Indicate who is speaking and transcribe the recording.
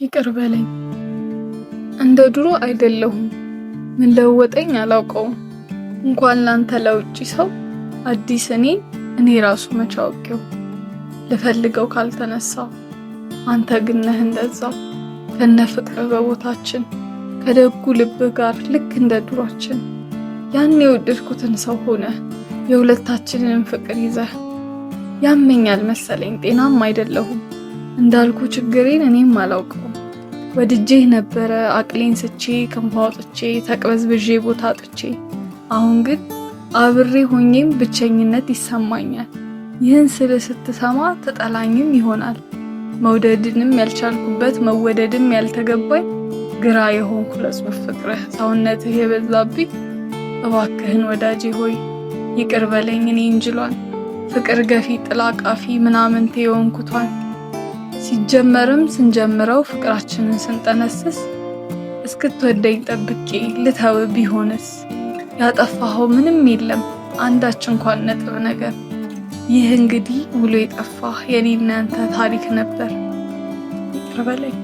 Speaker 1: ይቅር በለኝ። እንደ ድሮ አይደለሁም። ምን ለወጠኝ አላውቀውም። እንኳን ላንተ ለውጪ ሰው አዲስ እኔ ራሱ መቻወቂው ልፈልገው ካልተነሳው አንተ ግን ነህ እንደዛው ከነ ፍቅር በቦታችን ከደጉ ልብ ጋር ልክ እንደ ድሯችን ያን የወደድኩትን ሰው ሆነ የሁለታችንን ፍቅር ይዘህ ያመኛል መሰለኝ ጤናም አይደለሁም እንዳልኩ ችግሬን እኔም አላውቀው ወድጄህ ነበረ አቅሌን ስቼ ከንፋውጥቼ ተቅበዝብዤ ቦታ አጥቼ አሁን ግን አብሬ ሆኜም ብቸኝነት ይሰማኛል ይህን ስለ ስትሰማ ተጠላኝም ይሆናል መውደድንም ያልቻልኩበት መወደድም ያልተገባኝ ግራ የሆንኩ ለጽፍ ፍቅርህ ሰውነትህ የበዛብኝ እባክህን ወዳጄ ሆይ ይቅር በለኝ እኔ እንጅሏል ፍቅር ገፊ ጥላቃፊ ምናምንቴ የሆንኩቷል ሲጀመርም ስንጀምረው ፍቅራችንን ስንጠነስስ እስክትወደኝ ጠብቄ ልተው ቢሆንስ ያጠፋኸው ምንም የለም አንዳች እንኳን ነጥብ ነገር ይህ እንግዲህ ውሎ የጠፋ የኔና አንተ ታሪክ ነበር ይቅር በለኝ